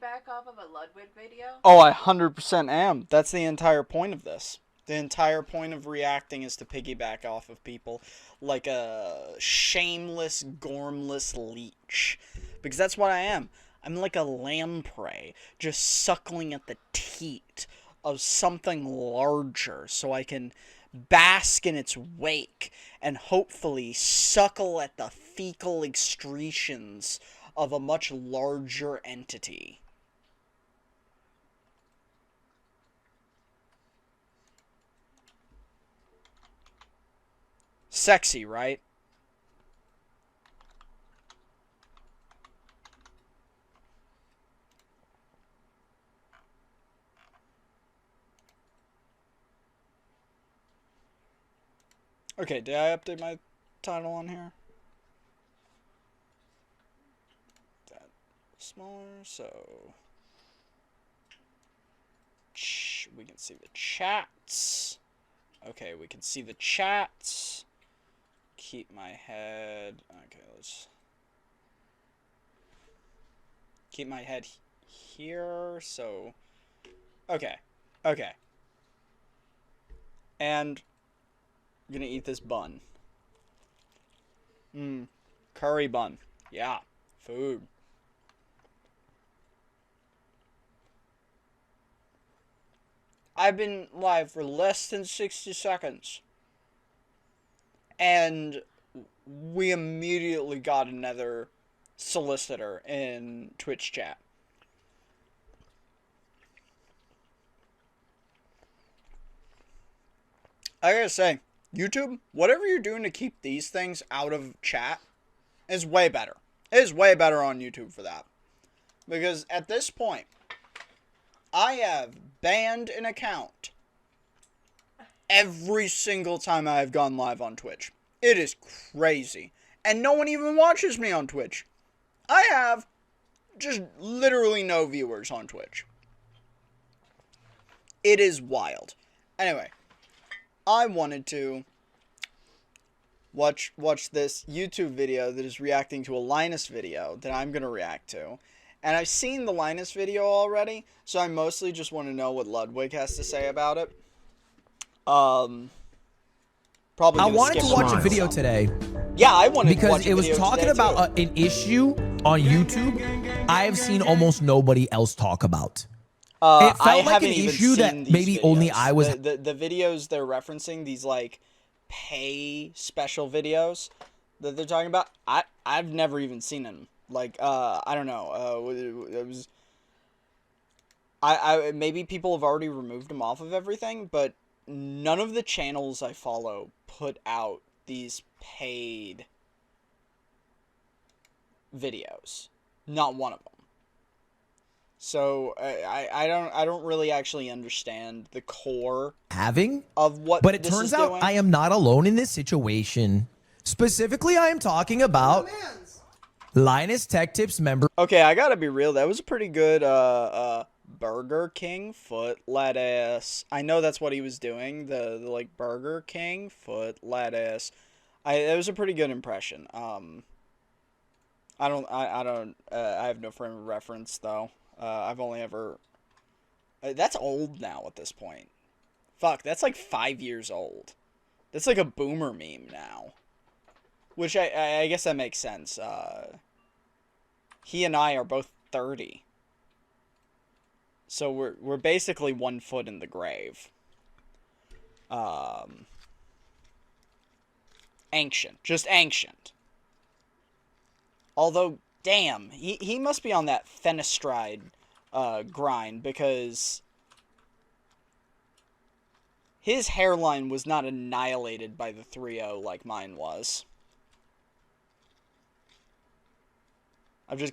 Back off of a Ludwig video? Oh, I 100% am. That's the entire point of this. The entire point of reacting is to piggyback off of people like a shameless, gormless leech. Because that's what I am. I'm like a lamprey, just suckling at the teat of something larger so I can bask in its wake and hopefully suckle at the fecal excretions of a much larger entity. Sexy, right? Okay, did I update my title on here? That smaller, so we can see the chats. Okay, we can see the chats. Keep my head. Okay, let's keep my head here. So, okay, okay, and I'm gonna eat this bun. Curry bun. Yeah, food. I've been live for less than 60 seconds. And we immediately got another solicitor in Twitch chat. I gotta say, YouTube, whatever you're doing to keep these things out of chat is way better. It is way better on YouTube for that. Because at this point, I have banned an account every single time I have gone live on Twitch. It is crazy. And no one even watches me on Twitch. I have just literally no viewers on Twitch. It is wild. Anyway, I wanted to watch this YouTube video that is reacting to a Linus video that I'm going to react to. And I've seen the Linus video already, so I mostly just want to know what Ludwig has to say about it. Probably I wanted to watch a video today. Yeah, I wanted to watch because it was talking about an issue on YouTube I have seen almost nobody else talk about. It felt like an issue that maybe only I was. The videos they're referencing, these like pay special videos that they're talking about, I've never even seen them. Like I don't know. It was I maybe people have already removed them off of everything, but none of the channels I follow put out these paid videos. Not one of them. So I don't really actually understand the core of what. But it turns out I am not alone in this situation. Specifically, I am talking about Linus Tech Tips member. Okay, I gotta be real. That was a pretty good Burger King foot lettuce. I know that's what he was doing. The like Burger King foot lettuce. It was a pretty good impression. I have no frame of reference though. I've only ever. That's old now at this point. Fuck, that's like 5 years old. That's like a boomer meme now. Which I guess that makes sense. He and I are both 30. So we're basically 1 foot in the grave. Ancient. Just ancient. Although, damn, he must be on that fenestride grind, because his hairline was not annihilated by the 3-0 like mine was. I've just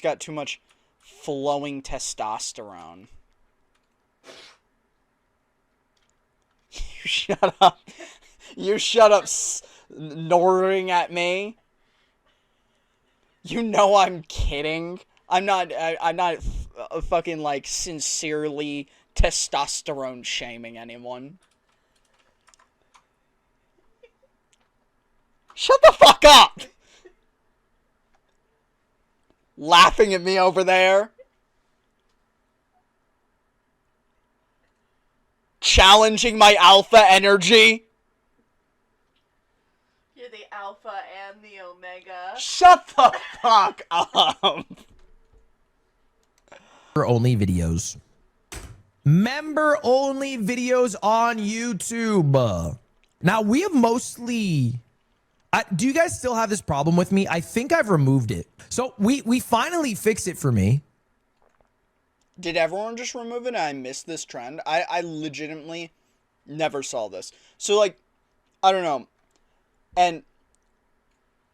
got too much flowing testosterone. You shut up. You shut up, snorting at me. You know I'm kidding. I'm not fucking like sincerely testosterone shaming anyone. Shut the fuck up. Laughing at me over there. challenging my alpha energy. You're the alpha and the omega. Shut the fuck up. Only videos. Member only videos on YouTube. Now we have mostly. Do you guys still have this problem with me? I think I've removed it. So we finally fixed it for me. Did everyone just remove it and I missed this trend? I legitimately never saw this. So, like, I don't know. And,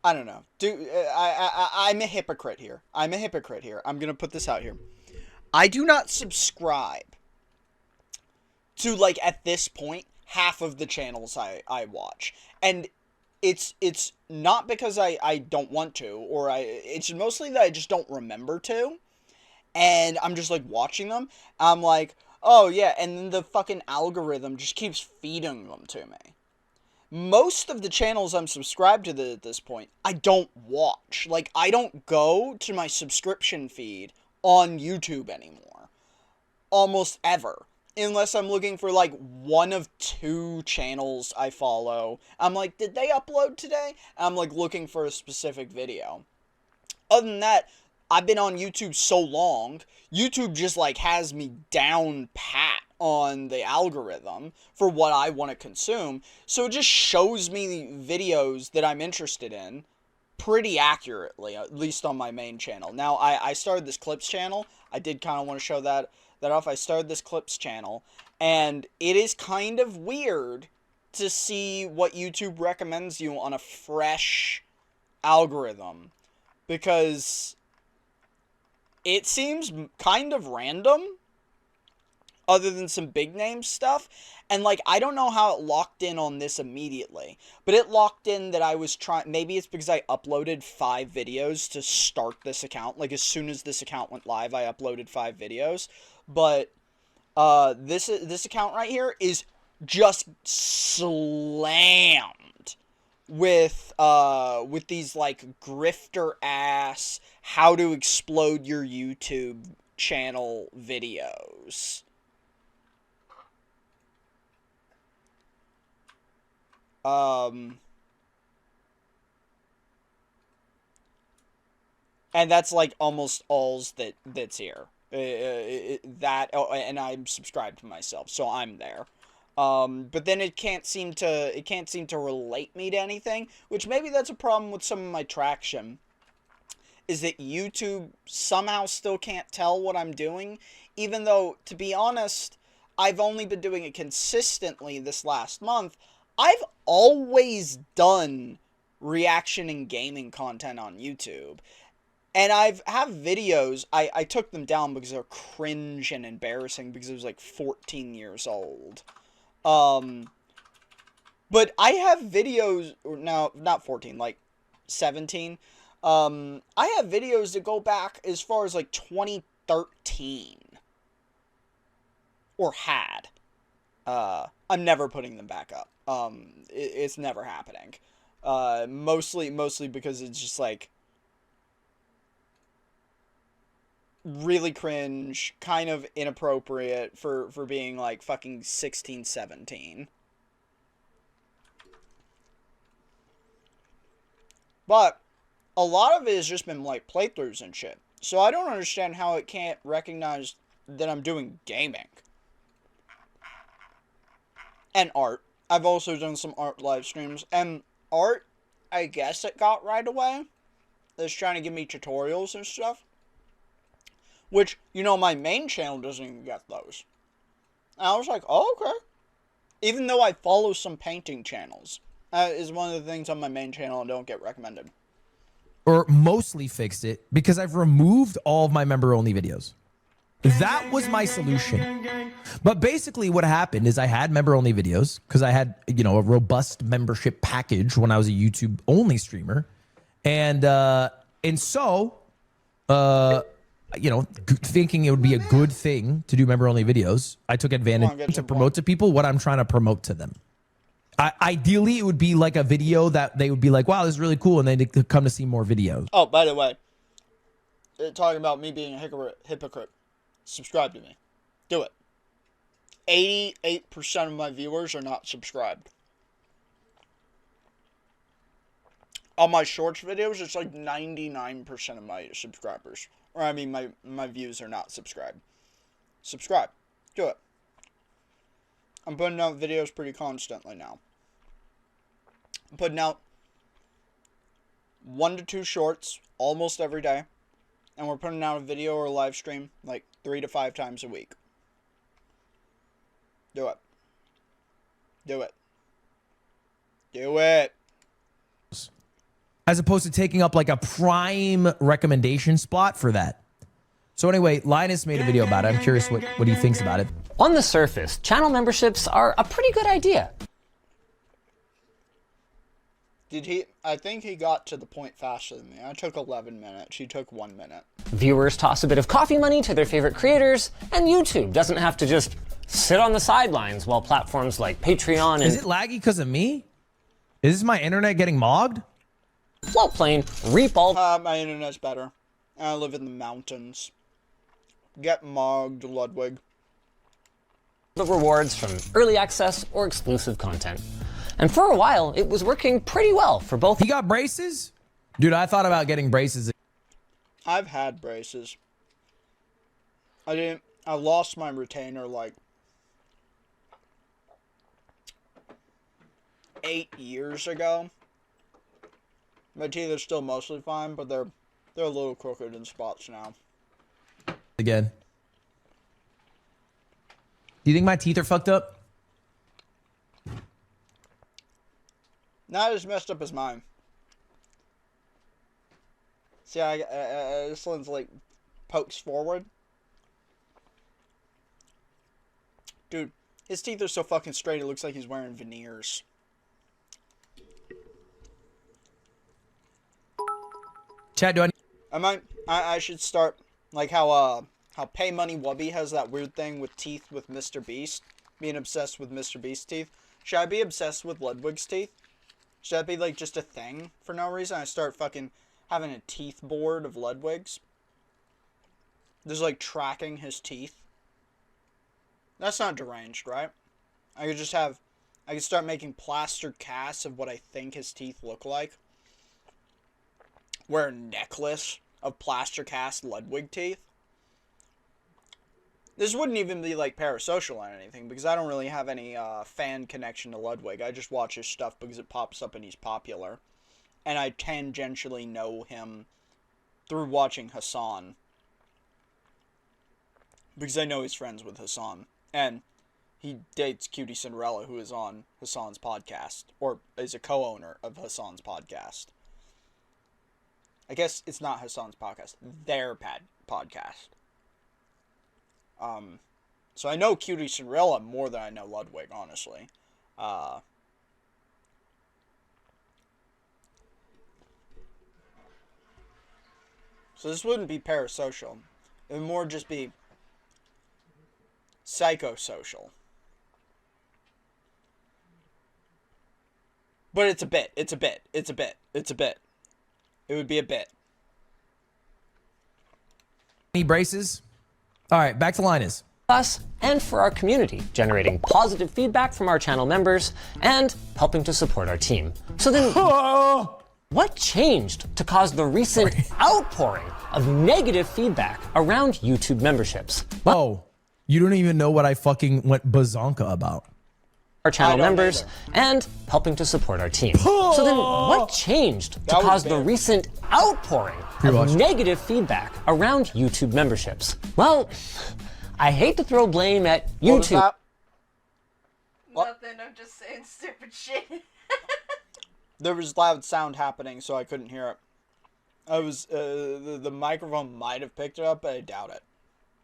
I don't know. I'm a hypocrite here. I'm going to put this out here. I do not subscribe to, like, at this point, half of the channels I watch. And it's not because I don't want to, or it's mostly that I just don't remember to. And I'm just, like, watching them. I'm like, oh, yeah. And then the fucking algorithm just keeps feeding them to me. Most of the channels I'm subscribed to at this point, I don't watch. Like, I don't go to my subscription feed on YouTube anymore. Almost ever. Unless I'm looking for, like, one of 2 channels I follow. I'm like, did they upload today? I'm, like, looking for a specific video. Other than that, I've been on YouTube so long, YouTube just, like, has me down pat on the algorithm for what I want to consume. So it just shows me videos that I'm interested in pretty accurately, at least on my main channel. Now, I started this Clips channel. I did kind of want to show that off. I started this Clips channel, and it is kind of weird to see what YouTube recommends you on a fresh algorithm, because it seems kind of random, other than some big name stuff. And, like, I don't know how it locked in on this immediately, but it locked in that I was trying. Maybe it's because I uploaded 5 videos to start this account. Like, as soon as this account went live, I uploaded 5 videos. But this account right here is just slammed with these, like, grifter ass how to explode your YouTube channel videos. And that's, like, almost all's that's here. And I'm subscribed to myself, so I'm there. But then it can't seem to relate me to anything, which maybe that's a problem with some of my traction, is that YouTube somehow still can't tell what I'm doing, even though, to be honest, I've only been doing it consistently this last month. I've always done reaction and gaming content on YouTube. And have videos, I took them down because they're cringe and embarrassing because it was like 14 years old. But I have videos, no, not 14, like 17. I have videos that go back as far as like 2013. Or had. I'm never putting them back up. It's never happening. Mostly because it's just like really cringe, kind of inappropriate for being like fucking 16, 17. But a lot of it has just been like playthroughs and shit. So I don't understand how it can't recognize that I'm doing gaming. And art. I've also done some art live streams. And art, I guess it got right away. It's trying to give me tutorials and stuff. Which, you know, my main channel doesn't even get those. And I was like, oh, okay. Even though I follow some painting channels. Is one of the things on my main channel I don't get recommended. Or mostly fixed it because I've removed all of my member-only videos. That was my solution. But basically what happened is I had member-only videos because I had, you know, a robust membership package when I was a YouTube-only streamer. And so, you know, thinking it would be a good thing to do member-only videos, I took advantage to promote to people what I'm trying to promote to them. Ideally, it would be like a video that they would be like, wow, this is really cool, and then they could come to see more videos. Oh, by the way, talking about me being a hypocrite, subscribe to me. Do it. 88% of my viewers are not subscribed. On my shorts videos, it's like 99% of my subscribers. Or I mean, my views are not subscribed. Subscribe. Do it. I'm putting out videos pretty constantly now. I'm putting out 1 to 2 shorts almost every day. And we're putting out a video or a live stream like 3 to 5 times a week. Do it. Do it. Do it. As opposed to taking up like a prime recommendation spot for that. So anyway, Linus made a video about it. I'm curious what he thinks about it. On the surface, channel memberships are a pretty good idea. I think he got to the point faster than me. I took 11 minutes. He took 1 minute. Viewers toss a bit of coffee money to their favorite creators, and YouTube doesn't have to just sit on the sidelines while platforms like Patreon and Is it laggy because of me? Is my internet getting mogged? Floatplane reap all My internet's better. I live in the mountains. Get mogged, Ludwig. the rewards from early access or exclusive content. And for a while, it was working pretty well for both. He got braces? Dude, I thought about getting braces. I've had braces. I lost my retainer like 8 years ago. My teeth are still mostly fine, but they're a little crooked in spots now. Again. Do you think my teeth are fucked up? Not as messed up as mine. See, this one's like pokes forward. Dude, his teeth are so fucking straight, it looks like he's wearing veneers. Chad, do I I should start like how Pay Money Wubby has that weird thing with teeth with Mr. Beast, being obsessed with Mr. Beast's teeth. Should I be obsessed with Ludwig's teeth? Should that be like just a thing for no reason? I start fucking having a teeth board of Ludwig's. Just like tracking his teeth. That's not deranged, right? I could start making plaster casts of what I think his teeth look like. Wear a necklace of plaster cast Ludwig teeth. This wouldn't even be like parasocial or anything, because I don't really have any fan connection to Ludwig. I just watch his stuff because it pops up and he's popular. And I tangentially know him through watching Hassan. Because I know he's friends with Hassan. And he dates Cutie Cinderella, who is on Hassan's podcast. Or is a co-owner of Hassan's podcast. I guess it's not Hassan's podcast. Their podcast. So I know Cutie Cinderella more than I know Ludwig, honestly. So this wouldn't be parasocial. It would more just be psychosocial. But it's a bit. It's a bit. It's a bit. It's a bit. It would be a bit. Any braces? All right, back to Linus. us and for our community, generating positive feedback from our channel members and helping to support our team. So then, what changed to cause the recent outpouring of negative feedback around YouTube memberships? Oh, you don't even know what I fucking went bazonka about. Our channel members and helping to support our team. So then, what changed to cause the recent outpouring of negative feedback around YouTube memberships? Well, I hate to throw blame at YouTube. Nothing, I'm just saying stupid shit. There was loud sound happening, so I couldn't hear it. I was, the microphone might have picked it up, but I doubt it.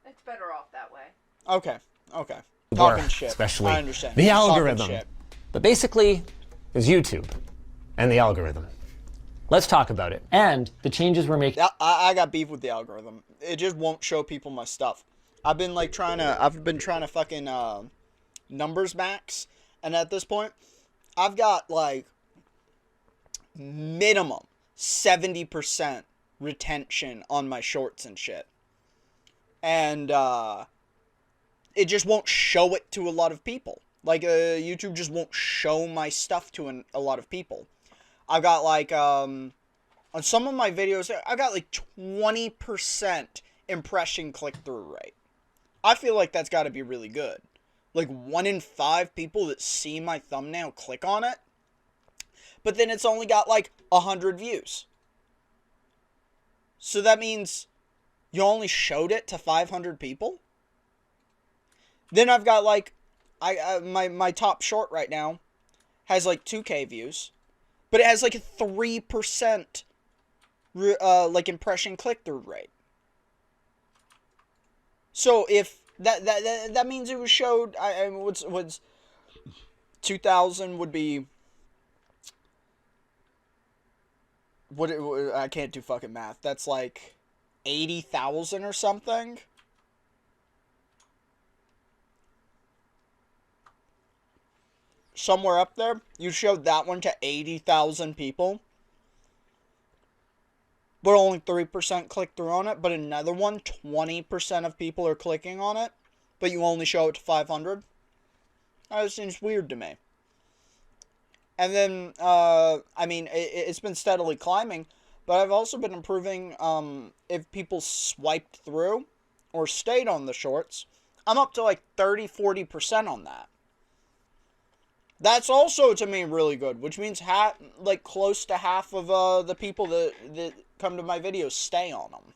It's better off that way. Okay, okay. Talking shit. Especially I understand. the Talking algorithm. shit. But basically, it's YouTube and the algorithm. Let's talk about it. And the changes we're making. I got beef with the algorithm. It just won't show people my stuff. I've been trying to fucking numbers max, and at this point, I've got like minimum 70% retention on my shorts and shit. And it just won't show it to a lot of people. Like, YouTube just won't show my stuff to a lot of people. I've got, like, on some of my videos, I got, like, 20% impression click-through rate. I feel like that's got to be really good. Like, 1 in 5 people that see my thumbnail click on it. But then it's only got, like, 100 views. So that means you only showed it to 500 people? Then I've got, like, my top short right now has, like, 2K views. But it has, like, a 3%, like, impression click-through rate. So if that means it was showed, what's 2,000 would be, I can't do fucking math. That's like 80,000 or something. Somewhere up there. You showed that one to 80,000 people. But only 3% click through on it. But another one, 20% of people are clicking on it. But you only show it to 500. That seems weird to me. And then, I mean, it's been steadily climbing. But I've also been improving if people swiped through or stayed on the shorts. I'm up to like 30-40% on that. That's also, to me, really good. Which means like close to half of the people that come to my videos stay on them.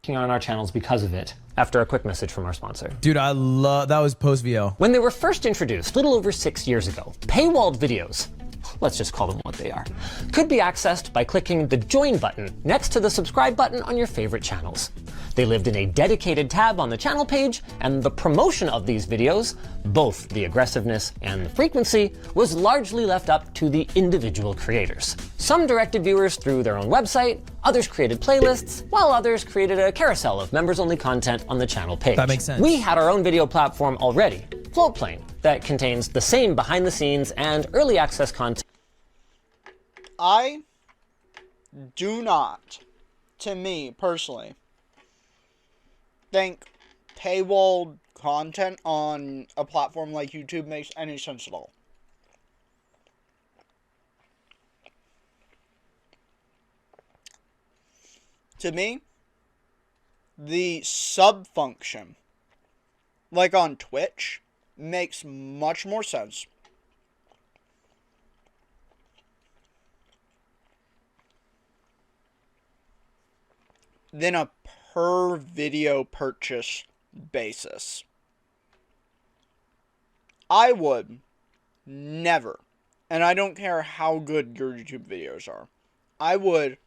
On our channels because of it, after a quick message from our sponsor. Dude, I love that was post VO. When they were first introduced, little over 6 years ago, paywalled videos, let's just call them what they are, could be accessed by clicking the join button next to the subscribe button on your favorite channels. They lived in a dedicated tab on the channel page, and the promotion of these videos, both the aggressiveness and the frequency, was largely left up to the individual creators. Some directed viewers through their own website, others created playlists, while others created a carousel of members-only content on the channel page. That makes sense. We had our own video platform already, Floatplane, that contains the same behind-the-scenes and early access content. I do not, to me personally, think paywalled content on a platform like YouTube makes any sense at all. To me, the sub function, like on Twitch, makes much more sense. Than a per video purchase basis. I would never, and I don't care how good your YouTube videos are, I would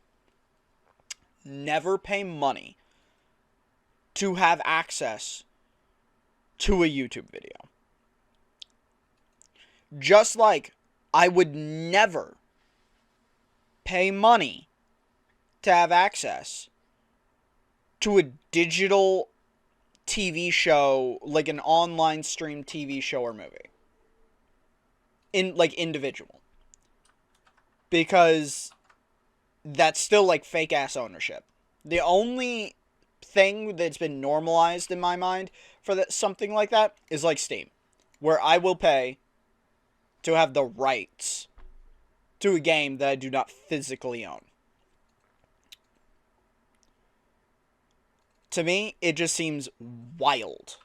never pay money to have access to a YouTube video. Just like I would never pay money to have access to a digital TV show, like an online stream TV show or movie. Like individual. Because that's still like fake ass ownership. The only thing that's been normalized in my mind for something like that is like Steam, where I will pay to have the rights to a game that I do not physically own. To me, it just seems wild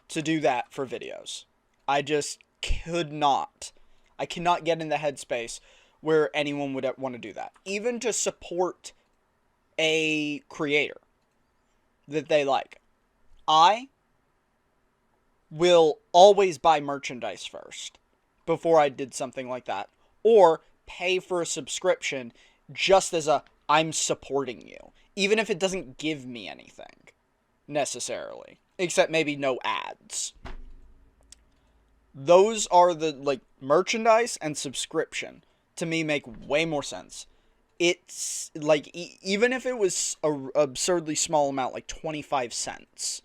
to do that for videos. I just could not. I cannot get in the headspace where anyone would want to do that. Even to support a creator that they like. I will always buy merchandise first before I did something like that. Or pay for a subscription just as I'm supporting you. Even if it doesn't give me anything, necessarily. Except maybe no ads. Those are the, like, merchandise and subscription, to me, make way more sense. It's, like, even if it was an absurdly small amount, like 25 cents.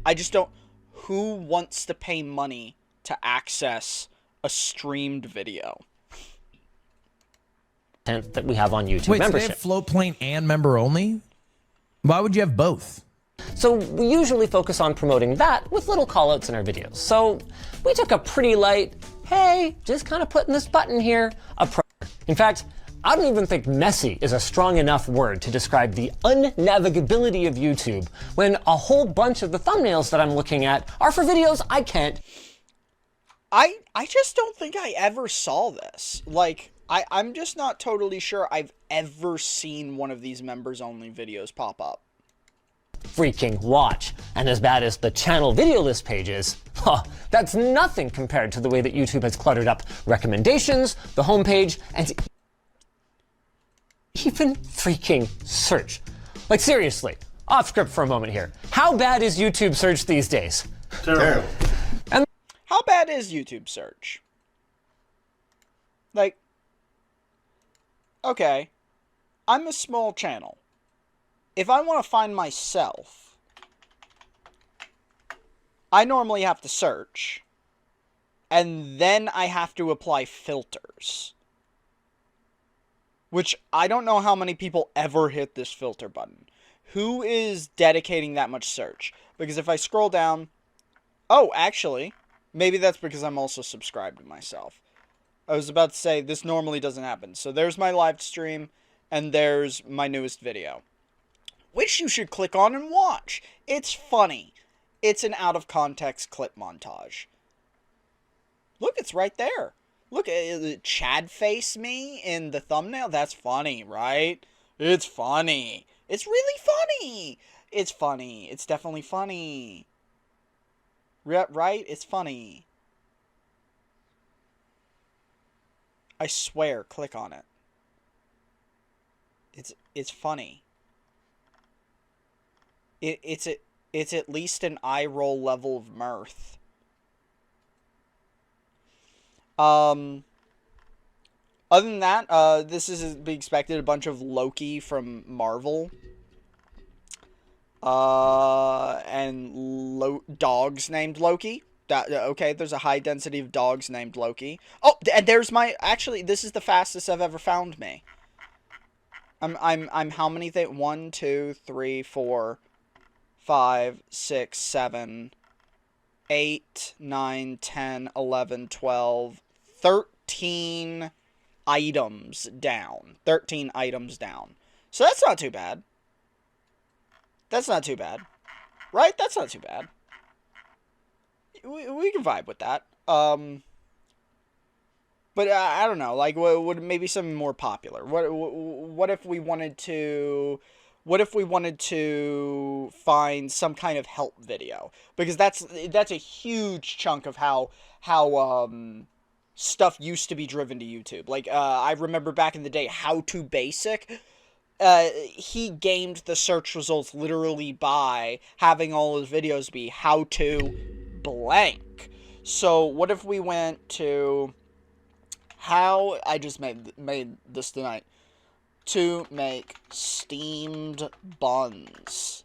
I just don't... Who wants to pay money to access a streamed video? That we have on YouTube Wait, membership. so they have Floatplane and member only? Why would you have both? So we usually focus on promoting that with little callouts in our videos. So we took a pretty light, hey, just kind of putting this button here approach. In fact, I don't even think messy is a strong enough word to describe the unnavigability of YouTube when a whole bunch of the thumbnails that I'm looking at are for videos I can't. I just don't think I ever saw this. Like, I'm just not totally sure I've ever seen one of these members-only videos pop up. Freaking watch. And as bad as the channel video list page is, that's nothing compared to the way that YouTube has cluttered up recommendations, the homepage, and even freaking search. Like seriously, off script for a moment here. How bad is YouTube search these days? Terrible. And How bad is YouTube search? Like, okay, I'm a small channel. If I want to find myself, I normally have to search, and then I have to apply filters. Which, I don't know how many people ever hit this filter button. Who is dedicating that much search? Because if I scroll down... Oh, actually, maybe that's because I'm also subscribed to myself. I was about to say, this normally doesn't happen. So there's my live stream, and there's my newest video. Which you should click on and watch. It's funny. It's an out-of-context clip montage. Look, it's right there. Look, Chad face me in the thumbnail. That's funny, right? It's funny. It's really funny. It's funny. It's definitely funny. Right? It's funny. I swear, click on it. It's funny. It's at least an eye roll level of mirth. Other than that, this is to be expected. A bunch of Loki from Marvel. And dogs named Loki. Okay, there's a high density of dogs named Loki. Oh, and there's my... Actually, this is the fastest I've ever found me. I'm how many things? 1, 2, 3, 4, 5, 6, 7, 8, 9, 10, 11, 12, 13 items down. 13 items down. So that's not too bad. That's not too bad. Right? That's not too bad. We can vibe with that. But I don't know. Like, what maybe something more popular? What if we wanted to... What if we wanted to find some kind of help video? Because that's a huge chunk of how stuff used to be driven to YouTube. Like, I remember back in the day, How to Basic. He gamed the search results literally by having all his videos be how to blank. So what if we went to how... I just made this tonight. To make steamed buns.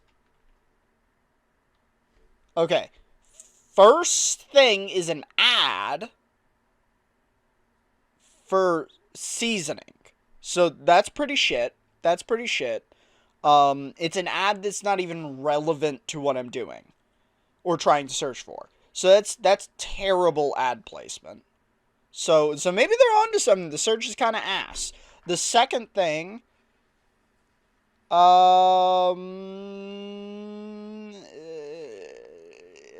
Okay. First thing is an ad for seasoning. So that's pretty shit. That's pretty shit. It's an ad that's not even relevant to what I'm doing or trying to search for. So that's terrible ad placement. So maybe they're onto something. The search is kind of ass. The second thing,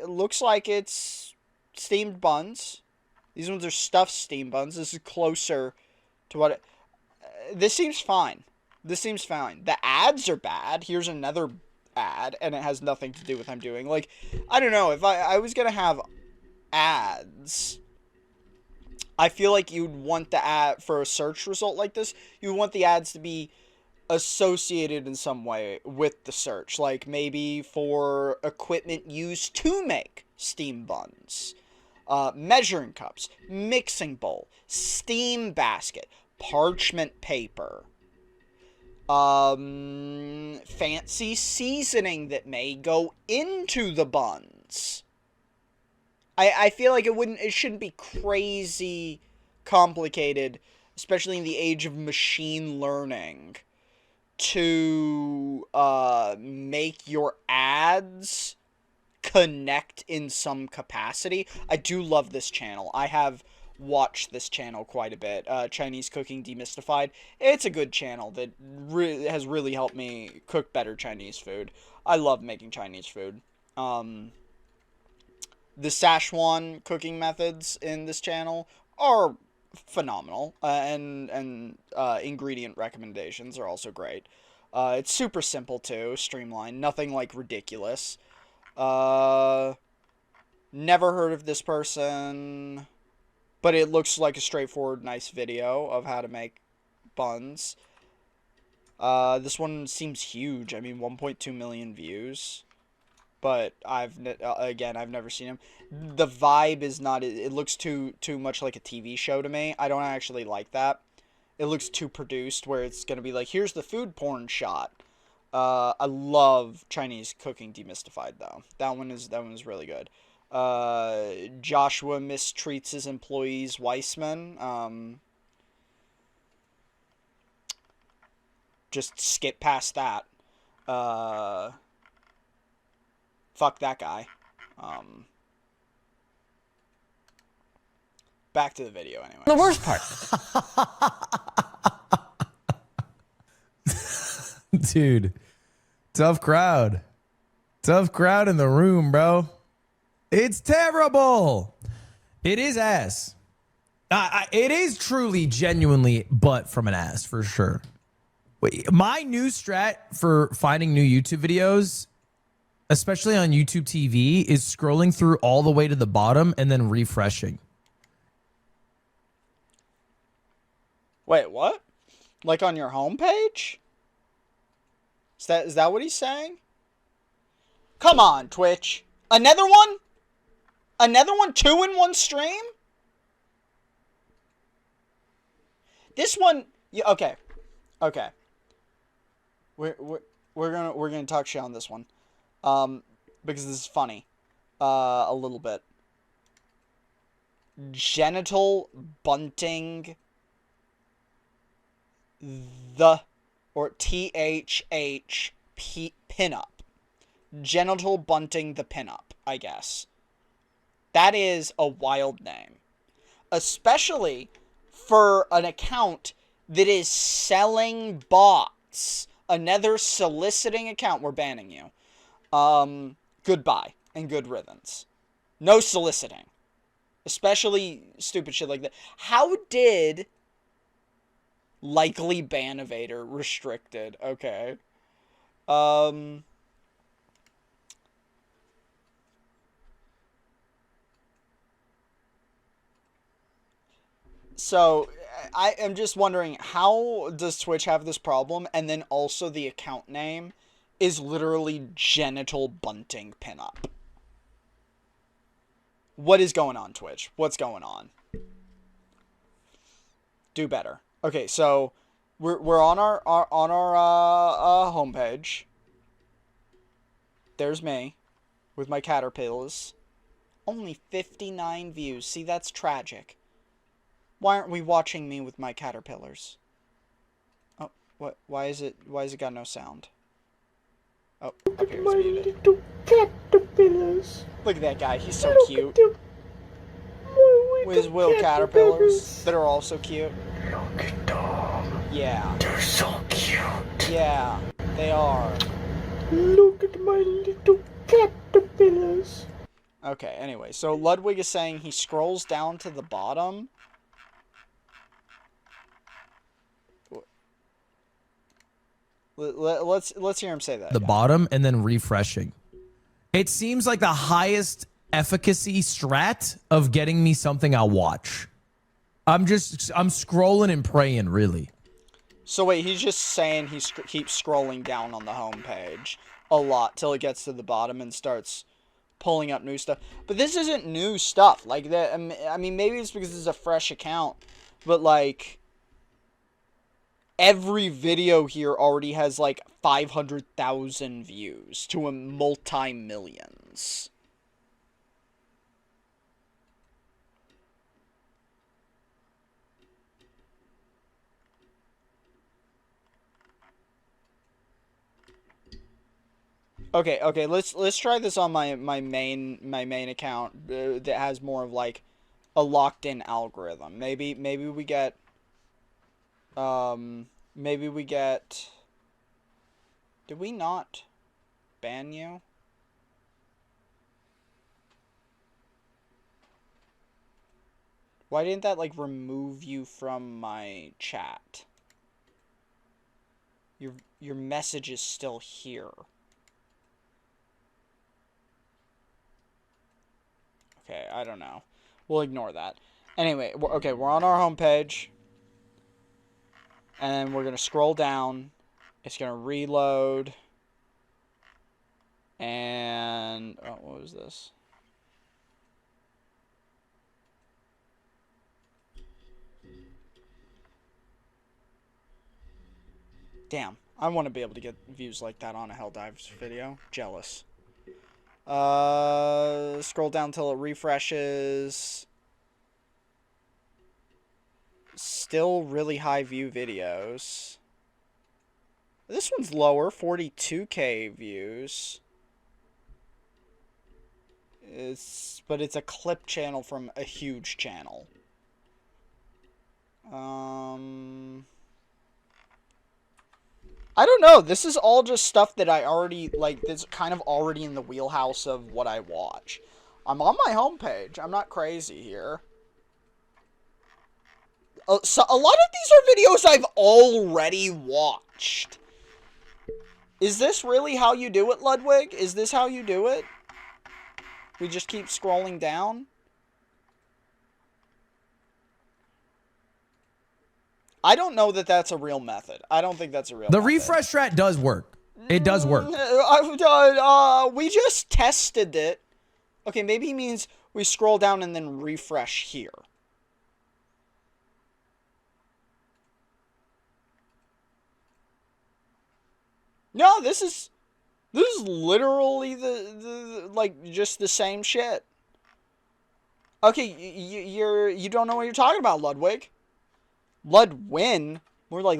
it looks like it's steamed buns. These ones are stuffed steamed buns. This is closer to what this seems fine. This seems fine. The ads are bad. Here's another ad, and it has nothing to do with what I'm doing. Like, I don't know. If I was going to have ads... I feel like you'd want the ad for a search result like this. You want the ads to be associated in some way with the search, like maybe for equipment used to make steam buns, measuring cups, mixing bowl, steam basket, parchment paper, fancy seasoning that may go into the buns. I feel like it shouldn't be crazy complicated, especially in the age of machine learning, to make your ads connect in some capacity. I do love this channel. I have watched this channel quite a bit. Chinese Cooking Demystified. It's a good channel that has really helped me cook better Chinese food. I love making Chinese food. The Szechuan cooking methods in this channel are phenomenal, and ingredient recommendations are also great. It's super simple too, streamlined, nothing like ridiculous. Never heard of this person, but it looks like a straightforward, nice video of how to make buns. This one seems huge. I mean, 1.2 million views. But I've never seen him. The vibe is not. It looks too much like a TV show to me. I don't actually like that. It looks too produced, where it's gonna be like, here's the food porn shot. I love Chinese Cooking Demystified though. That one is really good. Joshua mistreats his employees, Weissman. Just skip past that. Fuck that guy. Back to the video anyway. The worst part. Dude, tough crowd. Tough crowd in the room, bro. It's terrible. It is ass. It is truly, genuinely butt from an ass, for sure. Wait, my new strat for finding new YouTube videos, especially on YouTube TV, is scrolling through all the way to the bottom and then refreshing. Wait, what? Like on your homepage? Is that what he's saying? Come on, Twitch. Another one? Another one? 2 in one stream? This one, yeah, okay. Okay. We're gonna talk shit on this one. Because this is funny. A little bit. Genital bunting or THH pinup. Genital bunting the pinup, I guess. That is a wild name. Especially for an account that is selling bots. Another soliciting account. We're banning you. Goodbye and good riddance. No soliciting. Especially stupid shit like that. How did likely ban evader restricted? Okay. So, I am just wondering, how does Twitch have this problem? And then also the account name is literally genital bunting pinup. What is going on, Twitch? What's going on? Do better. Okay, so we're on our homepage. There's me with my caterpillars. Only 59 views. See, that's tragic. Why aren't we watching me with my caterpillars? Oh, what? Why is it got no sound? Oh, up here it's muted. Little caterpillars. Look at that guy. He's so Look cute. at them. With his little caterpillars that are also cute. Look at them. Yeah. They're so cute. Yeah, they are. Look at my little caterpillars. Okay, anyway, so Ludwig is saying he scrolls down to the bottom. Let's hear him say that. The bottom and then refreshing. It seems like the highest efficacy strat of getting me something I'll watch. I'm scrolling and praying, really. So wait, he's just saying he keeps scrolling down on the homepage a lot till it gets to the bottom and starts pulling up new stuff. But this isn't new stuff. Like that. I mean, maybe it's because it's a fresh account, but like every video here already has like 500,000 views to a multi-millions. Okay. Let's try this on my main account that has more of like a locked-in algorithm. Maybe we get maybe we get. Did we not ban you? Why didn't that like remove you from my chat? Your message is still here. Okay, I don't know. We'll ignore that. Anyway, okay, we're on our homepage. And we're going to scroll down. It's going to reload. And... oh, what was this? Damn, I want to be able to get views like that on a Helldives video. Jealous. Scroll down till it refreshes. Still really high view videos. This one's lower, 42k views. But it's a clip channel from a huge channel. I don't know. This is all just stuff that I already, like, that's kind of already in the wheelhouse of what I watch. I'm on my homepage. I'm not crazy here. So a lot of these are videos I've already watched. Is this really how you do it, Ludwig? Is this how you do it? We just keep scrolling down? I don't know that that's a real method. I don't think that's a real method. The refresh strat does work. It does work. We just tested it. Okay, maybe he means we scroll down and then refresh here. No, this is literally the like just the same shit. Okay, you don't know what you're talking about, Ludwig. Ludwin, more like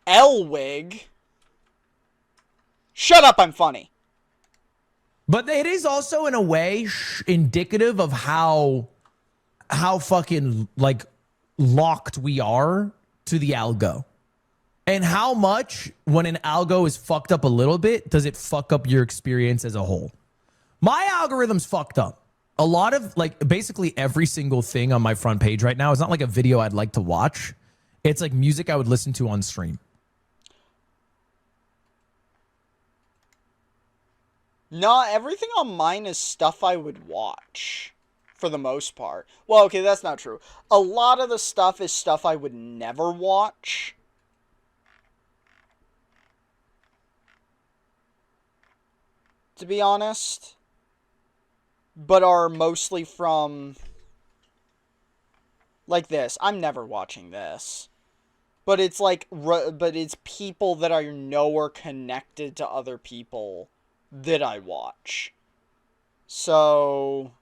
Elwig. Shut up, I'm funny. But it is also in a way indicative of how fucking like locked we are to the algo. And how much, when an algo is fucked up a little bit, does it fuck up your experience as a whole? My algorithm's fucked up. A lot of, like, basically every single thing on my front page right now is not like a video I'd like to watch. It's like music I would listen to on stream. No, everything on mine is stuff I would watch. For the most part. Well, okay, that's not true. A lot of the stuff is stuff I would never watch. To be honest, but are mostly from like this. I'm never watching this, but it's like, but it's people that I know are connected to other people that I watch. So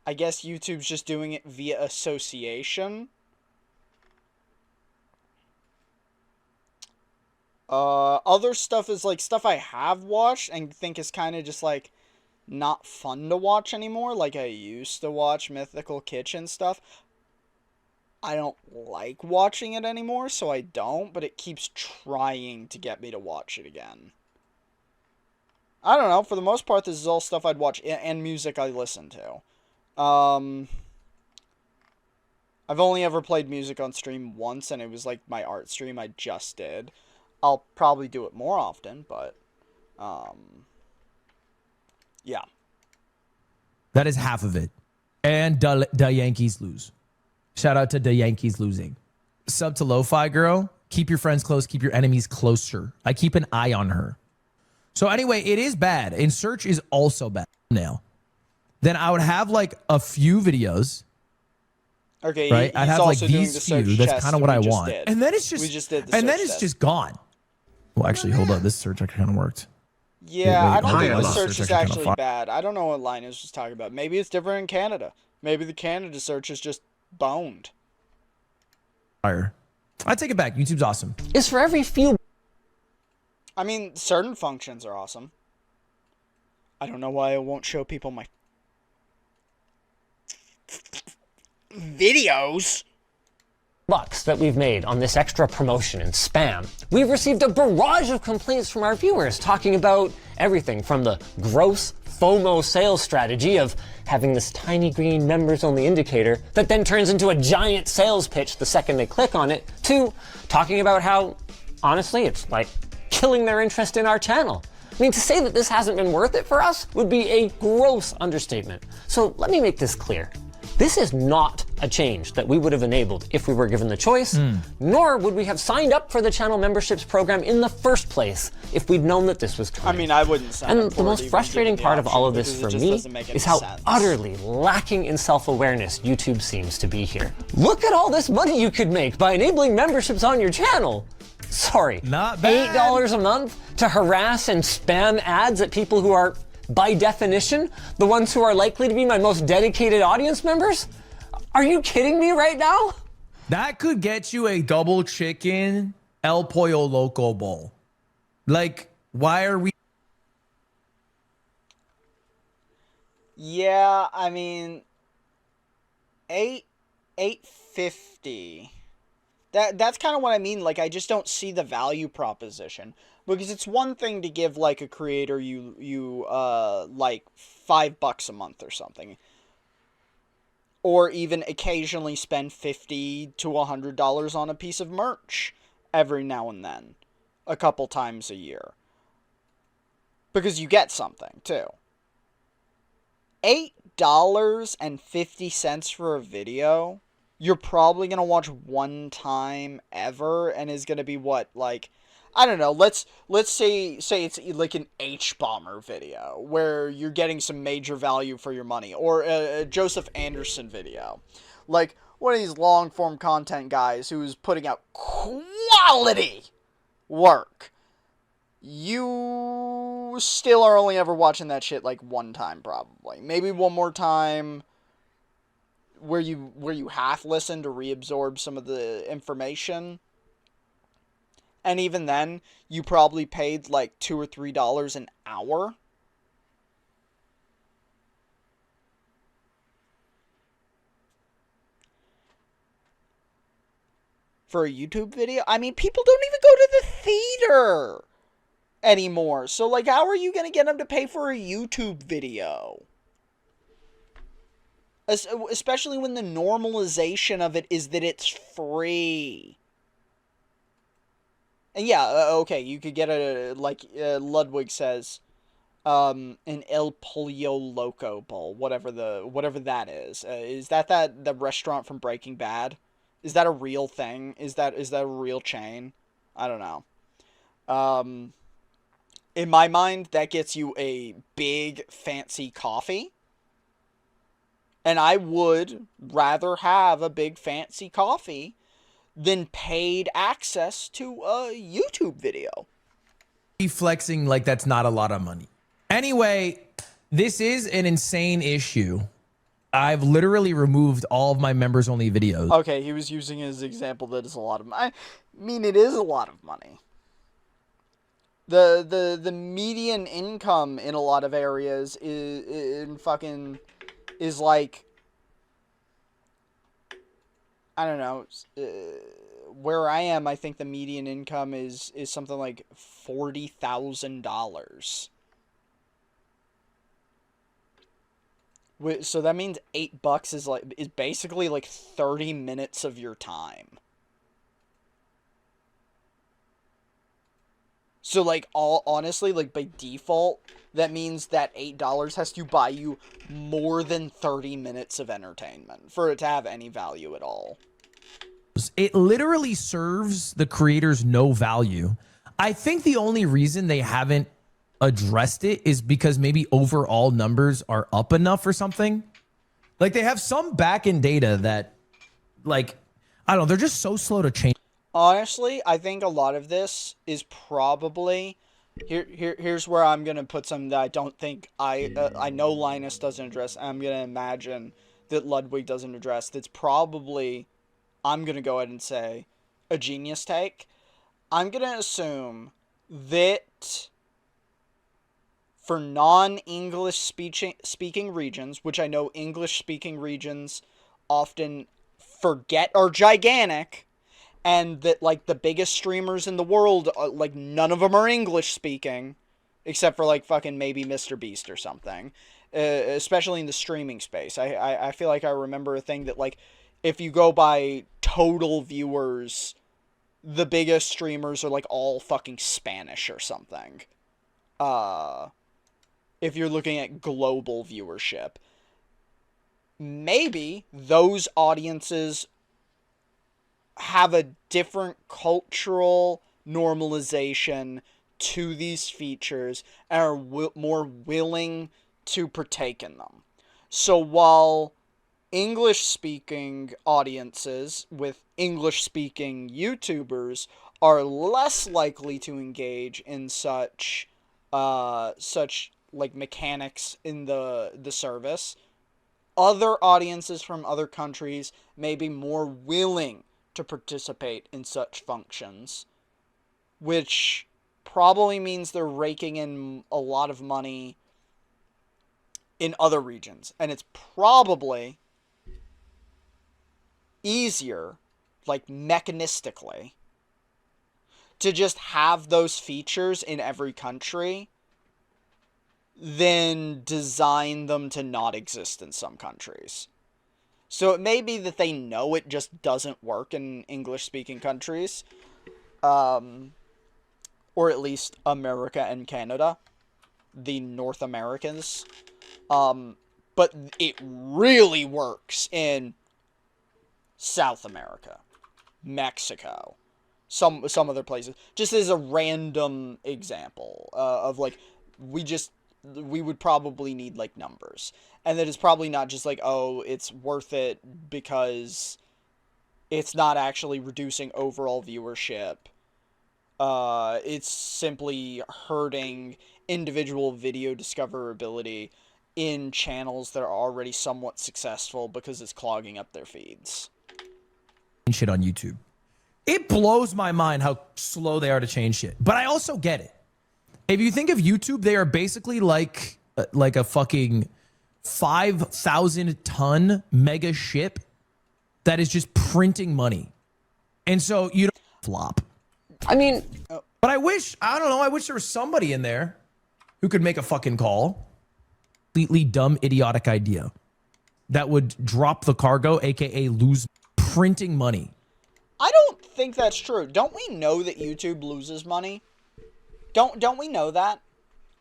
I guess YouTube's just doing it via association. Other stuff is like stuff I have watched and think is kind of just like not fun to watch anymore. Like I used to watch Mythical Kitchen stuff. I don't like watching it anymore, so I don't, but it keeps trying to get me to watch it again. I don't know, for the most part this is all stuff I'd watch and music I listen to. I've only ever played music on stream once, and it was like my art stream I just did. I'll probably do it more often, but, yeah. That is half of it. And the Yankees lose. Shout out to the Yankees losing. Sub to Lo-Fi Girl. Keep your friends close. Keep your enemies closer. I keep an eye on her. So anyway, it is bad. And search is also bad. Now, then I would have like a few videos. Okay, right? I'd have like these few. That's kind of what I want. Did. And then it's just, we just did the and then search it's test. just gone. Well, actually, hold up. This search actually kind of worked. Yeah, Wait, I don't think hold the on. search is Search actually actually kinda bad. I don't know what Linus was talking about. Maybe it's different in Canada. Maybe the Canada search is just boned. Fire. I take it back. YouTube's awesome. Is for every few I mean, certain functions are awesome. I don't know why I won't show people my videos. Bucks that we've made on this extra promotion and spam. We've received a barrage of complaints from our viewers talking about everything from the gross FOMO sales strategy of having this tiny green members only indicator that then turns into a giant sales pitch the second they click on it, to talking about how, honestly, it's like killing their interest in our channel. I mean, to say that this hasn't been worth it for us would be a gross understatement. So let me make this clear. This is not a change that we would have enabled if we were given the choice, nor would we have signed up for the channel memberships program in the first place if we'd known that this was coming. I mean, I wouldn't sign up And for the it most even frustrating given the part of all of option, this because for it just me doesn't make any is how sense. utterly lacking in self-awareness YouTube seems to be here. Look at all this money you could make by enabling memberships on your channel. Sorry, Not bad. $8 a month to harass and spam ads at people who are, by definition, the ones who are likely to be my most dedicated audience members? Are you kidding me right now? That could get you a double chicken El Pollo Loco bowl. Like, why are we? Yeah, I mean, 850. That's kind of what I mean. Like, I just don't see the value proposition, because it's one thing to give like a creator like $5 a month or something, or even occasionally spend $50 to $100 on a piece of merch every now and then, a couple times a year, because you get something too. $8.50 for a video you're probably going to watch one time ever, and is going to be what, like, I don't know, let's say it's like an H-Bomber video, where you're getting some major value for your money, or a Joseph Anderson video. Like, one of these long-form content guys who's putting out quality work. You still are only ever watching that shit, like, one time, probably. Maybe one more time where you half listen to reabsorb some of the information. And even then, you probably paid like $2 or $3 an hour. For a YouTube video? I mean, people don't even go to the theater anymore. So, like, how are you going to get them to pay for a YouTube video? Especially when the normalization of it is that it's free. And yeah, okay, you could get a, like Ludwig says, an El Pollo Loco bowl, whatever that is. Is that the restaurant from Breaking Bad? Is that a real thing? Is that a real chain? I don't know. In my mind, that gets you a big fancy coffee. And I would rather have a big fancy coffee than paid access to a YouTube video. Flexing like that's not a lot of money. Anyway, this is an insane issue. I've literally removed all of my members only videos. Okay, he was using his example that is a lot of money. I mean, it is a lot of money. The median income in a lot of areas is like, I don't know, where I am, I think the median income is something like $40,000. So that means $8 is basically like 30 minutes of your time. So, like, honestly, like, by default, that means that $8 has to buy you more than 30 minutes of entertainment for it to have any value at all. It literally serves the creators no value. I think the only reason they haven't addressed it is because maybe overall numbers are up enough or something. Like, they have some back-end data that, like, I don't know, they're just so slow to change. Honestly, I think a lot of this is probably... Here's where I'm going to put something that I don't think... I know Linus doesn't address. I'm going to imagine that Ludwig doesn't address. That's probably... I'm going to go ahead and say a genius take. I'm going to assume that for non-English speaking regions, which I know English speaking regions often forget are gigantic, and that, like, the biggest streamers in the world, like, none of them are English speaking, except for, like, fucking maybe Mr. Beast or something, especially in the streaming space. I feel like I remember a thing that, like, if you go by total viewers, the biggest streamers are, like, all fucking Spanish or something. If you're looking at global viewership. Maybe those audiences have a different cultural normalization to these features and are more willing to partake in them. So while English-speaking audiences with English-speaking YouTubers are less likely to engage in such like mechanics in the service, other audiences from other countries may be more willing to participate in such functions, which probably means they're raking in a lot of money in other regions. And it's probably easier, like mechanistically, to just have those features in every country than design them to not exist in some countries. So it may be that they know it just doesn't work in English-speaking countries, or at least America and Canada, the North Americans. But it really works in South America, Mexico, some other places. Just as a random example of, like, we would probably need, like, numbers. And that it's probably not just like, oh, it's worth it because it's not actually reducing overall viewership. It's simply hurting individual video discoverability in channels that are already somewhat successful because it's clogging up their feeds. Shit on YouTube. It blows my mind how slow they are to change shit. But I also get it. If you think of YouTube, they are basically like a fucking 5,000 ton mega ship that is just printing money. And so you don't flop. I mean, But I wish there was somebody in there who could make a fucking call. Completely dumb, idiotic idea that would drop the cargo, aka lose printing money. I don't think that's true. Don't we know that YouTube loses money? Don't we know that?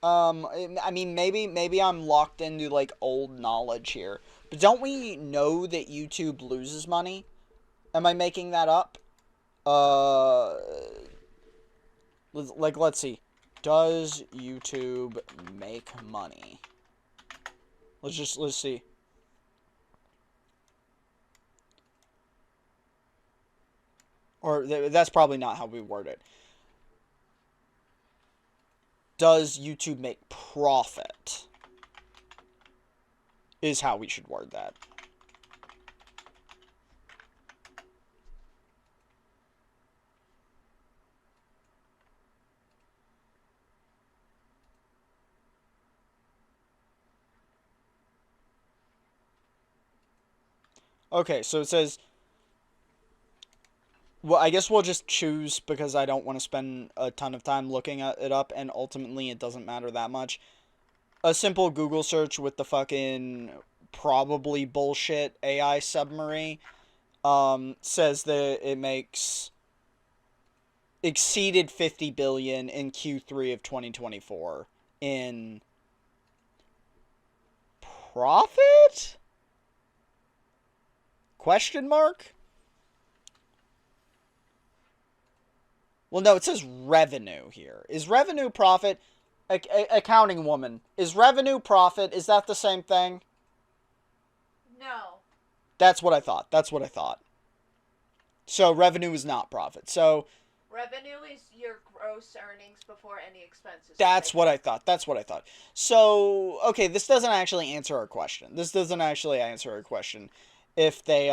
I mean, maybe I'm locked into, like, old knowledge here. But don't we know that YouTube loses money? Am I making that up? Let's see. Does YouTube make money? Let's see. Or that's probably not how we word it. Does YouTube make profit? Is how we should word that. Okay, so it says, well, I guess we'll just choose because I don't want to spend a ton of time looking it up, and ultimately it doesn't matter that much. A simple Google search with the fucking probably bullshit AI summary says that it makes exceeded 50 billion in Q3 of 2024 in profit? Question mark? Well, no, it says revenue here. Is revenue profit? Accounting woman. Is revenue profit? Is that the same thing? No. That's what I thought. That's what I thought. So revenue is not profit. So Revenue is your gross earnings before any expenses. that's what I thought. That's what I thought. So, okay, this doesn't actually answer our question. This doesn't actually answer our question. If they,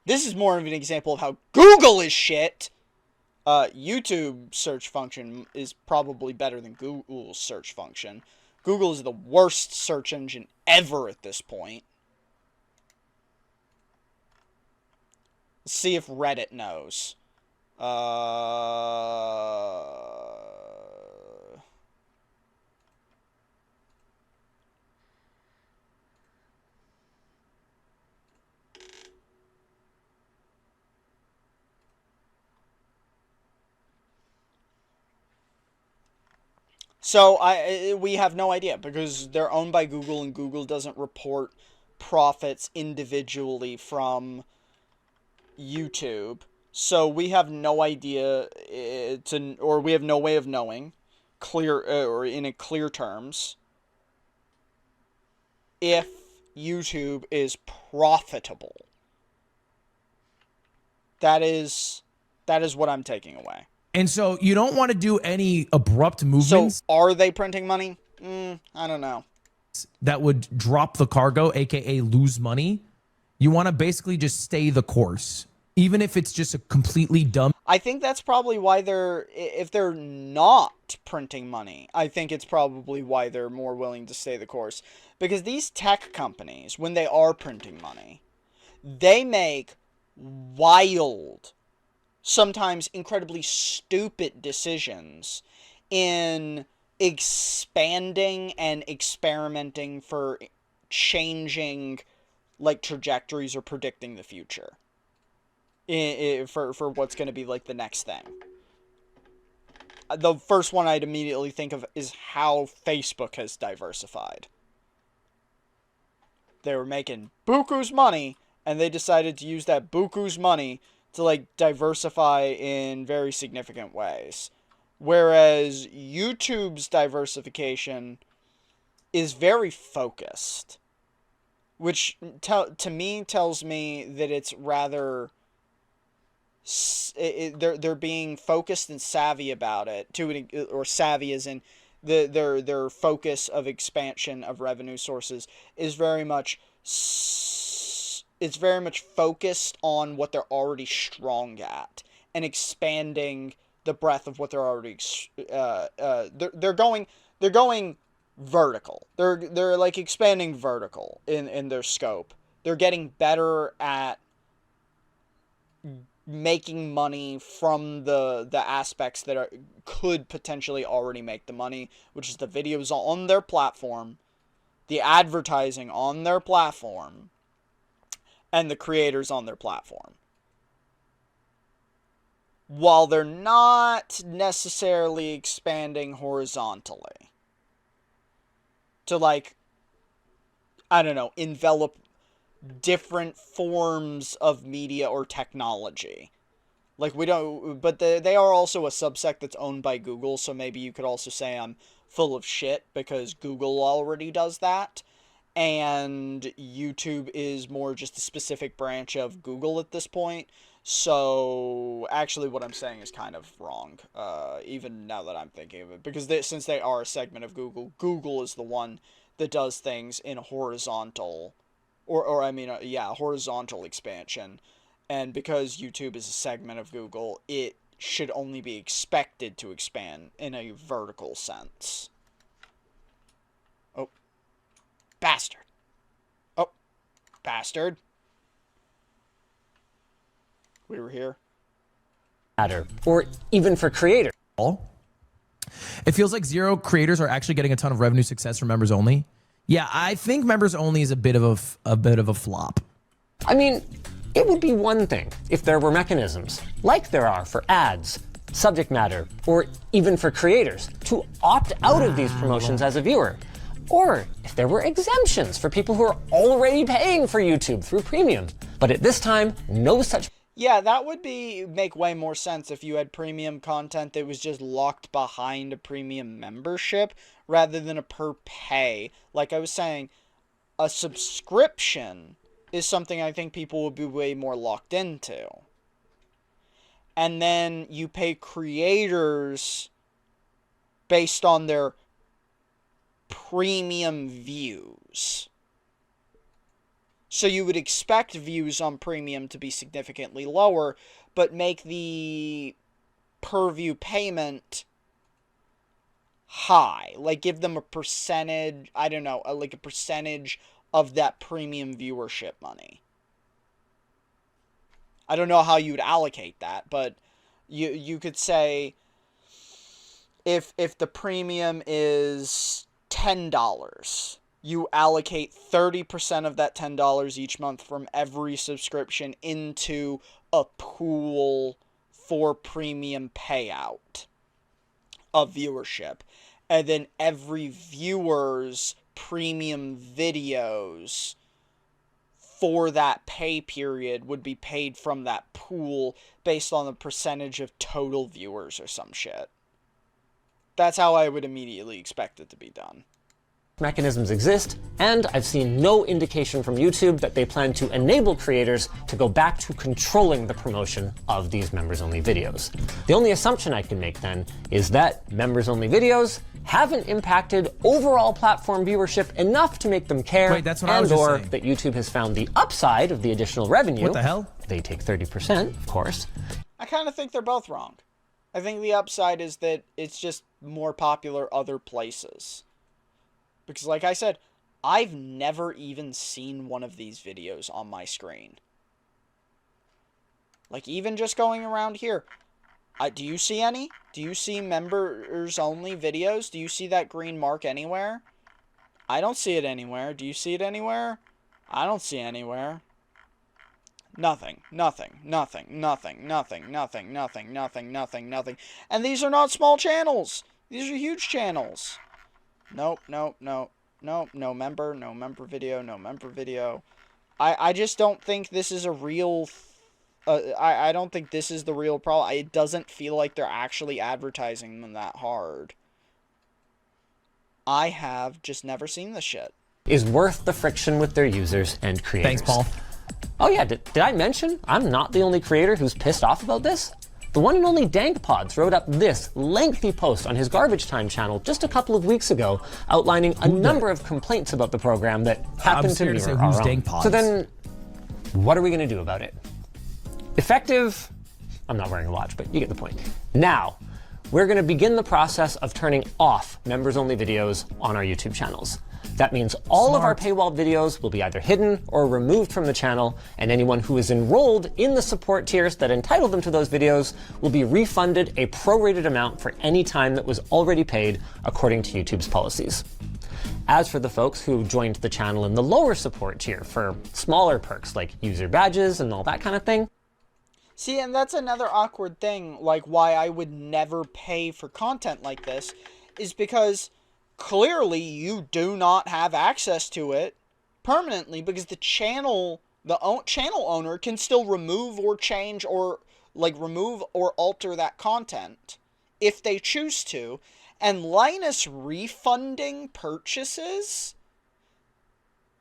This is more of an example of how Google is shit. YouTube search function is probably better than Google's search function. Google is the worst search engine ever at this point. Let's see if Reddit knows. So we have no idea because they're owned by Google and Google doesn't report profits individually from YouTube. So we have no idea or we have no way of knowing or in clear terms if YouTube is profitable. That is what I'm taking away. And so you don't want to do any abrupt movements. So are they printing money? I don't know. That would drop the cargo, aka lose money. You want to basically just stay the course, even if it's just a completely dumb. I think that's probably why if they're not printing money, I think it's probably why they're more willing to stay the course. Because these tech companies, when they are printing money, they make wild, sometimes incredibly stupid decisions in expanding and experimenting for changing like trajectories or predicting the future for what's going to be like the next thing. The first one I'd immediately think of is how Facebook has diversified. They were making buku's money and they decided to use that buku's money to like diversify in very significant ways. Whereas YouTube's diversification is very focused, which to me tells me that it's rather they're being focused and savvy about it, or savvy as in their focus of expansion of revenue sources is very much focused on what they're already strong at and expanding the breadth of what they're already they're going vertical. They're like expanding vertical in their scope. They're getting better at making money from the aspects that could potentially already make the money, which is the videos on their platform, the advertising on their platform, and the creators on their platform. While they're not necessarily expanding horizontally to, like, I don't know, envelop different forms of media or technology. Like, we don't, but they are also a subsect that's owned by Google, so maybe you could also say I'm full of shit because Google already does that. And YouTube is more just a specific branch of Google at this point. So, actually what I'm saying is kind of wrong, even now that I'm thinking of it. Because since they are a segment of Google, Google is the one that does things in a horizontal, horizontal expansion. And because YouTube is a segment of Google, it should only be expected to expand in a vertical sense. Oh. Bastard. Oh. Bastard. We were here. Or even for creators. It feels like zero creators are actually getting a ton of revenue success from members only. Yeah, I think members only is a bit of a flop. I mean, it would be one thing if there were mechanisms, like there are for ads, subject matter, or even for creators, to opt out of these promotions as a viewer. Or if there were exemptions for people who are already paying for YouTube through premium. But at this time, no such. Yeah, that would make way more sense if you had premium content that was just locked behind a premium membership rather than a per pay. Like I was saying, a subscription is something I think people would be way more locked into. And then you pay creators based on their premium views. So you would expect views on premium to be significantly lower, but make the per view payment high. Like, give them a percentage, I don't know, like a percentage of that premium viewership money. I don't know how you would allocate that, but you could say if the premium is $10, you allocate 30% of that $10 each month from every subscription into a pool for premium payout of viewership. And then every viewer's premium videos for that pay period would be paid from that pool based on the percentage of total viewers or some shit. That's how I would immediately expect it to be done. Mechanisms exist, and I've seen no indication from YouTube that they plan to enable creators to go back to controlling the promotion of these members-only videos. The only assumption I can make then is that members-only videos haven't impacted overall platform viewership enough to make them care, Wait, that's what I was just saying. that YouTube has found the upside of the additional revenue. What the hell? They take 30%, of course. I kind of think they're both wrong. I think the upside is that it's just more popular other places. Because like I said, I've never even seen one of these videos on my screen. Like, even just going around here. Do you see any? Do you see members-only videos? Do you see that green mark anywhere? I don't see it anywhere. Do you see it anywhere? I don't see it anywhere. Nothing, nothing, nothing, nothing, nothing, nothing, nothing, nothing, nothing, nothing. And these are not small channels. These are huge channels. Nope, nope, nope, nope, no member video, no member video. I just don't think this is a real, I don't think this is the real problem. It doesn't feel like they're actually advertising them that hard. I have just never seen this shit. Is worth the friction with their users and creators. Thanks, Paul. Oh yeah, did I mention I'm not the only creator who's pissed off about this? The one and only DankPods wrote up this lengthy post on his Garbage Time channel just a couple of weeks ago, outlining a number of complaints about the program that happened to mirror our own. DankPods? So then, what are we going to do about it? Effective, I'm not wearing a watch, but you get the point. Now, we're going to begin the process of turning off members-only videos on our YouTube channels. That means all of our paywalled videos will be either hidden or removed from the channel, and anyone who is enrolled in the support tiers that entitle them to those videos will be refunded a prorated amount for any time that was already paid according to YouTube's policies. As for the folks who joined the channel in the lower support tier for smaller perks like user badges and all that kind of thing. See, and that's another awkward thing, like why I would never pay for content like this, is because clearly you do not have access to it permanently, because the channel owner can still remove or change or remove or alter that content if they choose to. And Linus refunding purchases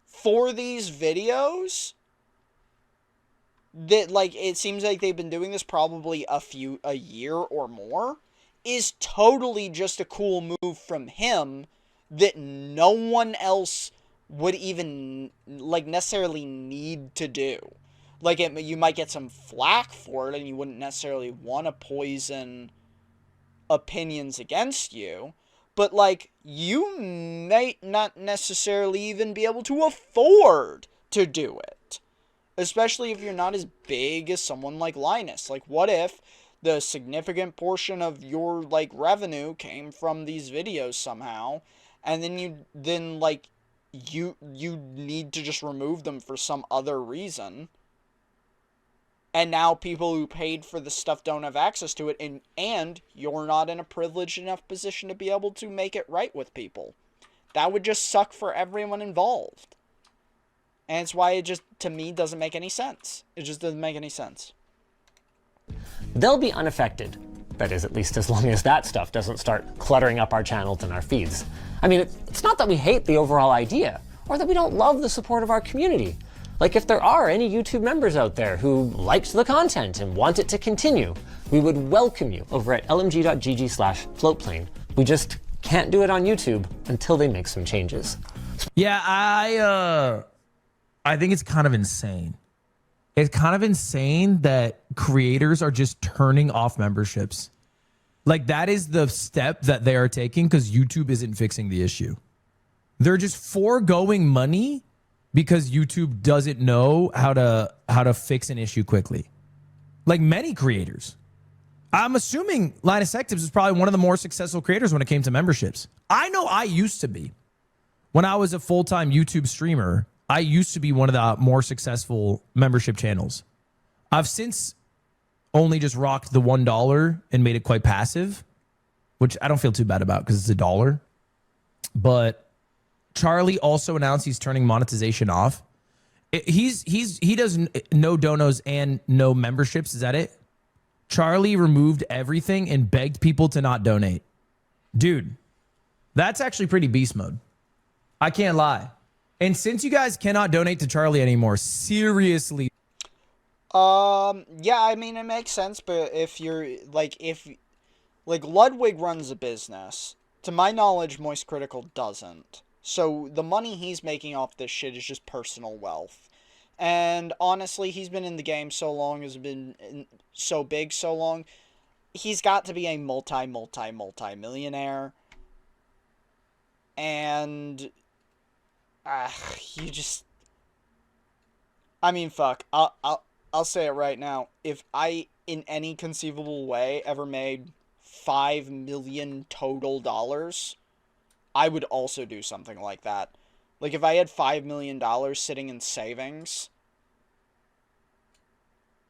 for these videos that, like, it seems like they've been doing this probably a year or more, is totally just a cool move from him that no one else would even, like, necessarily need to do. Like, you might get some flack for it, and you wouldn't necessarily want to poison opinions against you, but, like, you might not necessarily even be able to afford to do it. Especially if you're not as big as someone like Linus. Like, what if the significant portion of your, like, revenue came from these videos somehow, and then you need to just remove them for some other reason, and now people who paid for the stuff don't have access to it, and you're not in a privileged enough position to be able to make it right with people. That would just suck for everyone involved. And it's why it just, to me, doesn't make any sense. It just doesn't make any sense. They'll be unaffected. That is, at least as long as that stuff doesn't start cluttering up our channels and our feeds. I mean, it's not that we hate the overall idea, or that we don't love the support of our community. Like, if there are any YouTube members out there who liked the content and want it to continue, we would welcome you over at lmg.gg/floatplane. We just can't do it on YouTube until they make some changes. Yeah, I I think it's kind of insane. It's kind of insane that creators are just turning off memberships. Like, that is the step that they are taking because YouTube isn't fixing the issue. They're just foregoing money because YouTube doesn't know how to fix an issue quickly. Like many creators. I'm assuming Linus Tech Tips is probably one of the more successful creators when it came to memberships. I know I used to be. When I was a full-time YouTube streamer, I used to be one of the more successful membership channels. I've since only just rocked the $1 and made it quite passive, which I don't feel too bad about because it's $1. But Charlie also announced he's turning monetization off. He does no donos and no memberships. Is that it? Charlie removed everything and begged people to not donate. Dude, that's actually pretty beast mode. I can't lie. And since you guys cannot donate to Charlie anymore, seriously. Yeah, I mean, it makes sense, but if Ludwig runs a business, to my knowledge, Moist Critical doesn't. So the money he's making off this shit is just personal wealth. And honestly, he's been in the game so long, has been so big so long, he's got to be a multi-millionaire. And you just, I mean, fuck. I'll say it right now. If I, in any conceivable way, ever made $5 million total dollars, I would also do something like that. Like, if I had $5 million sitting in savings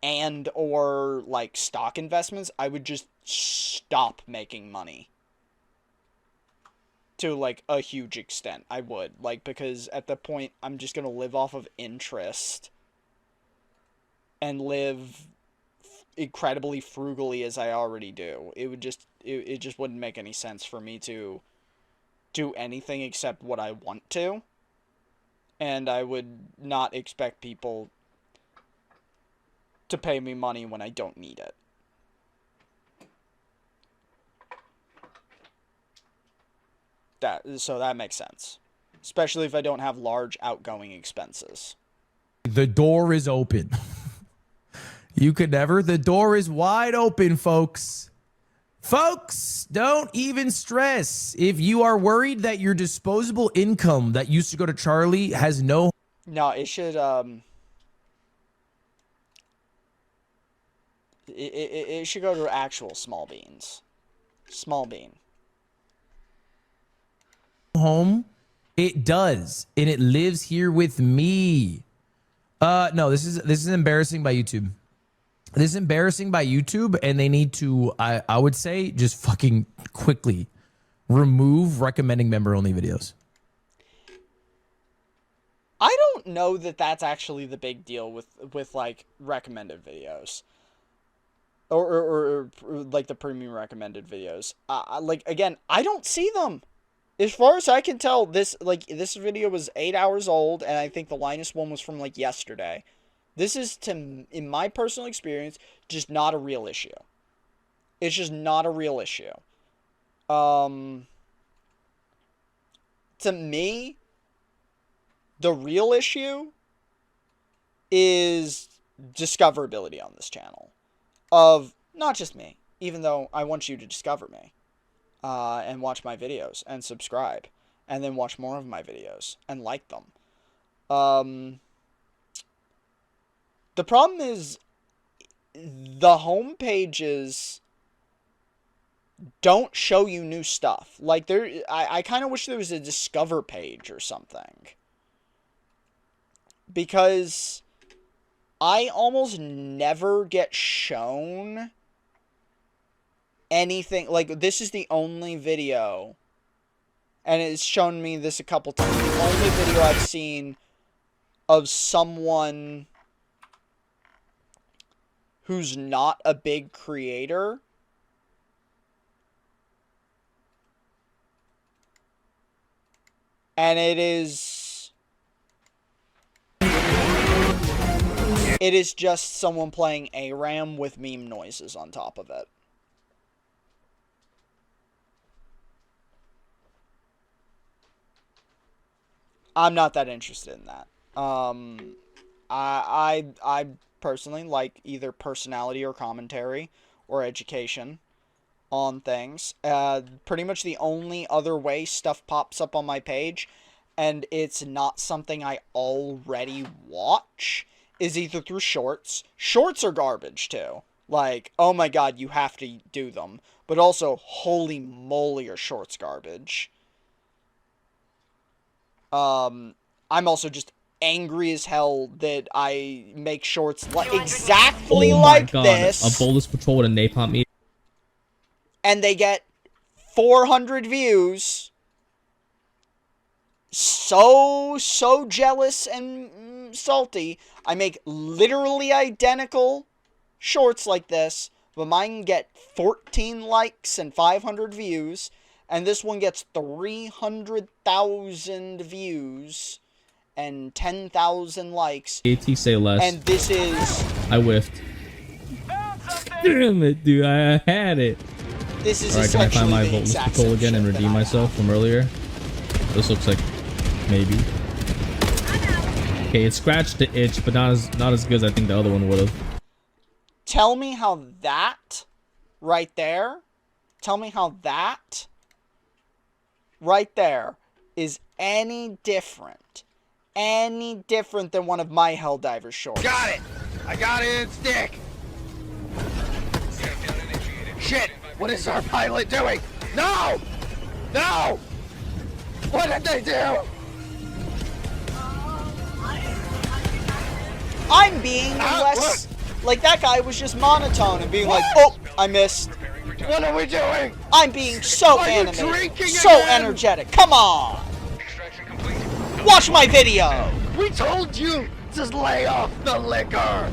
and or, like, stock investments, I would just stop making money. To, like, a huge extent. I would. Like, because at that point, I'm just gonna live off of interest. And live incredibly frugally as I already do. It would just, it just wouldn't make any sense for me to do anything except what I want to. And I would not expect people to pay me money when I don't need it. So that makes sense. Especially if I don't have large outgoing expenses. The door is open. You could never. The door is wide open, folks. Folks, don't even stress. If you are worried that your disposable income that used to go to Charlie has no... No, it should, it should go to actual small beans. Small bean. Home, it does, and it lives here with me. No, this is embarrassing by YouTube. This is embarrassing by YouTube, and they need to, I would say, just fucking quickly remove recommending member-only videos. I don't know that that's actually the big deal with like, recommended videos. Or like, the premium recommended videos. Like, again, I don't see them. As far as I can tell, this video was 8 hours old, and I think the Linus one was from, like, yesterday. This is, in my personal experience, just not a real issue. It's just not a real issue. To me, the real issue is discoverability on this channel. Of, not just me, even though I want you to discover me. And watch my videos, and subscribe. And then watch more of my videos, and like them. The problem is, the home pages don't show you new stuff. Like, I kind of wish there was a discover page or something. Because I almost never get shown anything. Like, this is the only video, and it's shown me this a couple times, the only video I've seen of someone who's not a big creator and it is just someone playing ARAM with meme noises on top of it. I'm not that interested in that. I personally like either personality or commentary or education on things. Pretty much the only other way stuff pops up on my page, and it's not something I already watch, is either through shorts. Shorts are garbage too. Like, oh my god, you have to do them. But also, holy moly, are shorts garbage. I'm also just angry as hell that I make shorts exactly like this. A bolus patrol with a napalm me. And they get 400 views. So jealous and salty. I make literally identical shorts like this, but mine get 14 likes and 500 views, and this one gets 300,000 views and 10,000 likes. AT say less. And this is... I whiffed. Damn it, dude. I had it. This is Alright, can I find my the Voltless exact Patrol same again and shit redeem that I myself from earlier? This looks like maybe. Okay, it scratched the itch, but not as good as I think the other one would have. Tell me how that right there, right there is any different than one of my Helldiver shorts. Got it! I got it in stick! Shit! What is our pilot doing? No! No! What did they do? I'm being less... Like, that guy was just monotone and being like, oh, I missed. What are we doing? I'm being so Are you animated, drinking so again? energetic. Come on! Watch my video! We told you to lay off the liquor!